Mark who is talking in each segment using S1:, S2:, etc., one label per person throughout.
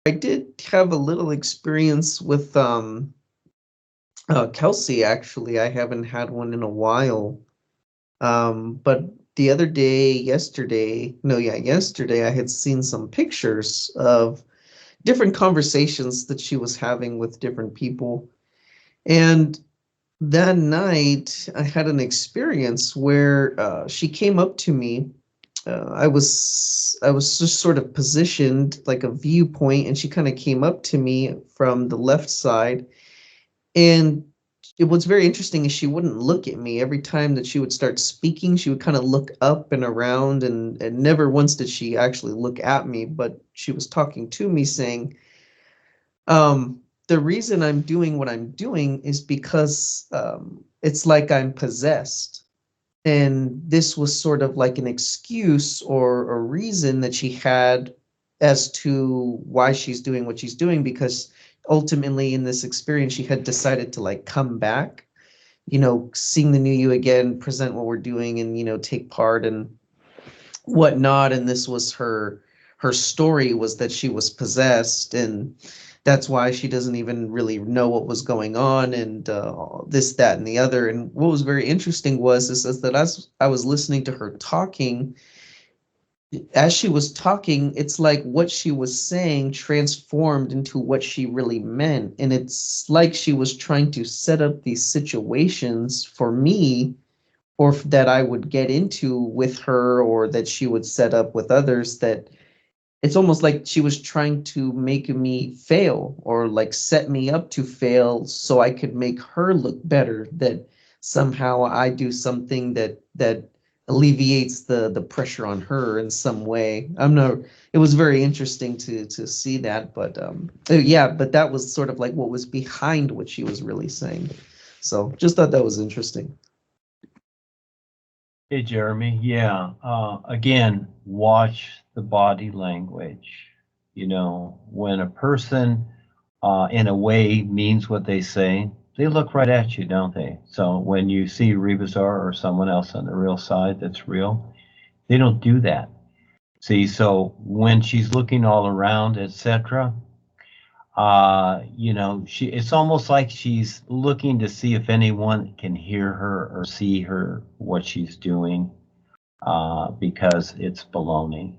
S1: I did have a little experience with Kelsey, actually. I haven't had one in a while. But the other day, yesterday, I had seen some pictures of different conversations that she was having with different people. And that night, I had an experience where she came up to me. I was just sort of positioned like a viewpoint, and she kind of came up to me from the left side. And what's very interesting is she wouldn't look at me. Every time that she would start speaking, she would kind of look up and around, and never once did she actually look at me, but she was talking to me saying, the reason I'm doing what I'm doing is because it's like I'm possessed. And this was sort of like an excuse or a reason that she had as to why she's doing what she's doing, because ultimately in this experience, she had decided to like come back, seeing the new you again, present what we're doing, and, take part and whatnot. And this was her story, was that she was possessed, and that's why she doesn't even really know what was going on, and this, that, and the other. And what was very interesting is that as I was listening to her talking, as she was talking, it's like what she was saying transformed into what she really meant. And it's like she was trying to set up these situations for me, or that I would get into with her, or that she would set up with others, that it's almost like she was trying to make me fail, or like set me up to fail so I could make her look better, that somehow I do something that alleviates the pressure on her in some way. I'm not It was very interesting to see that, but yeah, but that was sort of like what was behind what she was really saying. So just thought that was interesting.
S2: Hey, Jeremy. Yeah. Again, watch the body language. When a person, in a way, means what they say, they look right at you, don't they? So when you see Rebazar or someone else on the real side that's real, they don't do that. See, so when she's looking all around, etc., it's almost like she's looking to see if anyone can hear her or see her, what she's doing, because it's baloney.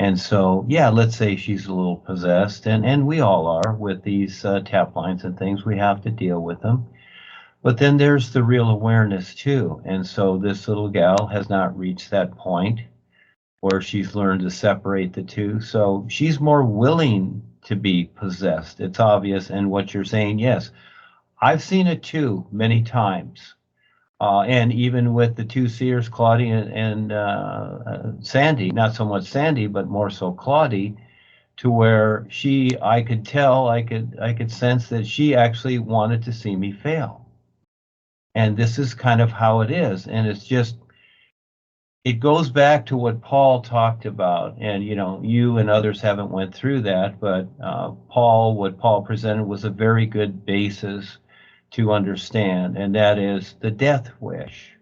S2: And so, yeah, let's say she's a little possessed, and we all are with these tap lines and things. We have to deal with them. But then there's the real awareness too. And so this little gal has not reached that point where she's learned to separate the two. So she's more willing to be possessed. It's obvious. And what you're saying, yes, I've seen it too many times. And even with the two seers, Claudie and Sandy, not so much Sandy, but more so Claudie, to where I could tell, I could sense that she actually wanted to see me fail. And this is kind of how it is. And it's just, it goes back to what Paul talked about. And, you and others haven't went through that, but what Paul presented was a very good basis to understand, and that is the death wish.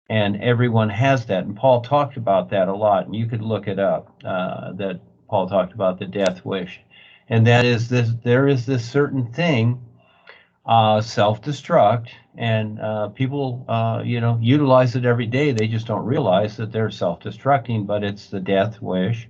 S2: And everyone has that. And Paul talked about that a lot. And you could look it up, that Paul talked about the death wish. And that is this, there is this certain thing, self-destruct, and people, utilize it every day. They just don't realize that they're self-destructing, but it's the death wish.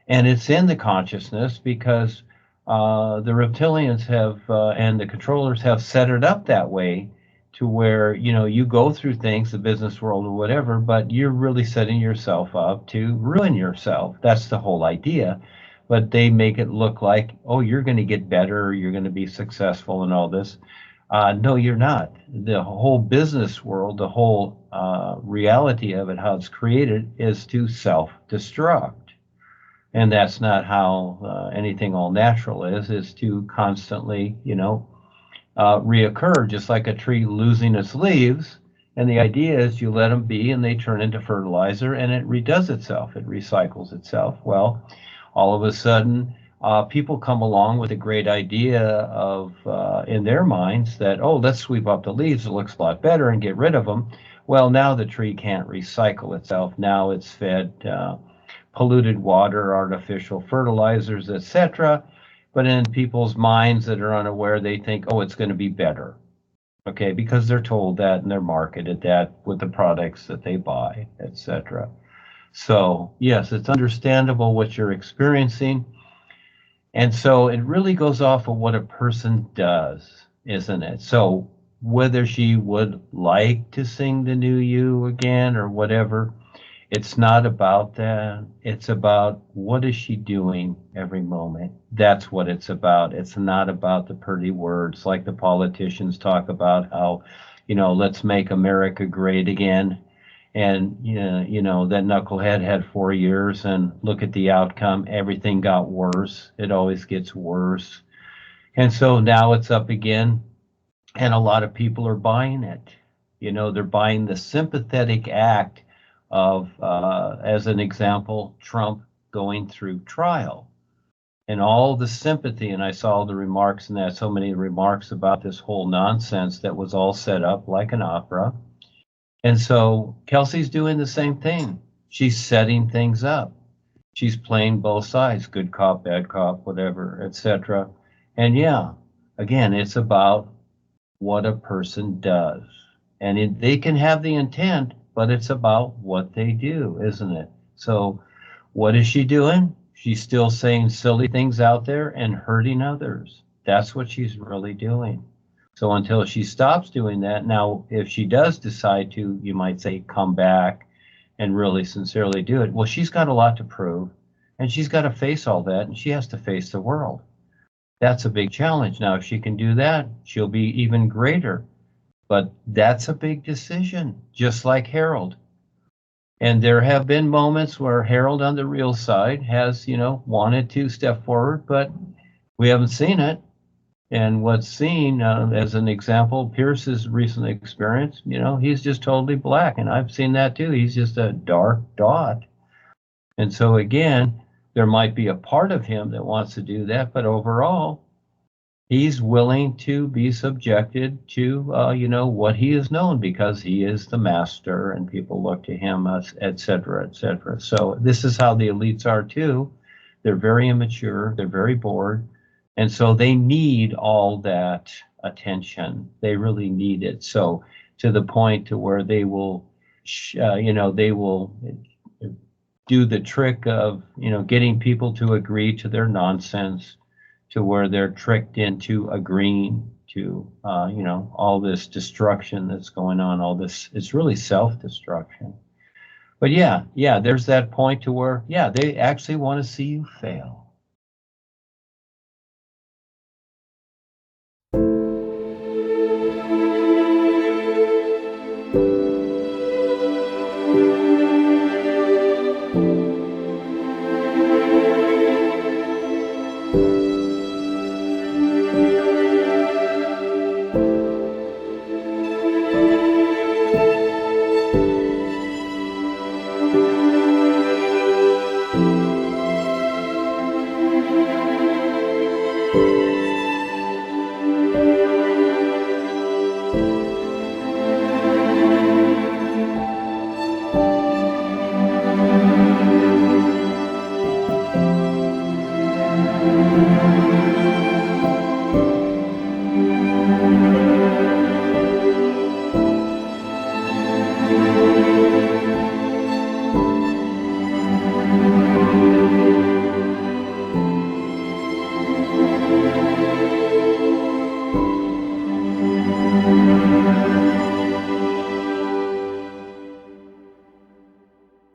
S2: And it's in the consciousness because the reptilians have, and the controllers have set it up that way, to where, you go through things, the business world or whatever, but you're really setting yourself up to ruin yourself. That's the whole idea. But they make it look like, oh, you're going to get better, you're going to be successful and all this. No, you're not. The whole business world, the whole reality of it, how it's created, is to self-destruct. And that's not how anything all natural is to constantly, reoccur, just like a tree losing its leaves. And the idea is you let them be and they turn into fertilizer and it redoes itself, it recycles itself. Well, all of a sudden, people come along with a great idea of, in their minds, that, oh, let's sweep up the leaves, it looks a lot better, and get rid of them. Well, now the tree can't recycle itself. Now it's fed polluted water, artificial fertilizers, etc. But in people's minds that are unaware, they think, oh, it's going to be better. Okay, because they're told that and they're marketed that with the products that they buy, etc. So yes, it's understandable what you're experiencing. And so it really goes off of what a person does, isn't it? So whether she would like to sing the new you again or whatever, it's not about that. It's about what is she doing every moment. That's what it's about. It's not about the pretty words like the politicians talk about how, let's make America great again. And, that knucklehead had 4 years and look at the outcome. Everything got worse. It always gets worse. And so now it's up again. And a lot of people are buying it. They're buying the sympathetic act of, as an example, Trump going through trial and all the sympathy. And I saw the remarks and that, so many remarks about this whole nonsense that was all set up like an opera. And so Kelsey's doing the same thing. She's setting things up. She's playing both sides, good cop, bad cop, whatever, etc. And yeah, again, it's about what a person does. And they can have the intent, but it's about what they do, isn't it? So what is she doing? She's still saying silly things out there and hurting others. That's what she's really doing. So until she stops doing that, now if she does decide to, you might say, come back and really sincerely do it, well, she's got a lot to prove and she's got to face all that and she has to face the world. That's a big challenge. Now, if she can do that, she'll be even greater. But that's a big decision, just like Harold. And there have been moments where Harold on the real side has, wanted to step forward, but we haven't seen it. And what's seen, as an example, Pierce's recent experience, he's just totally black. And I've seen that too. He's just a dark dot. And so again, there might be a part of him that wants to do that, but overall, he's willing to be subjected to, what he is known because he is the master and people look to him, et cetera, et cetera. So this is how the elites are too. They're very immature. They're very bored. And so they need all that attention. They really need it. So to the point to where they will, they will do the trick of, getting people to agree to their nonsense, to where they're tricked into agreeing to, all this destruction that's going on, all this, it's really self-destruction. But yeah, there's that point to where, they actually want to see you fail.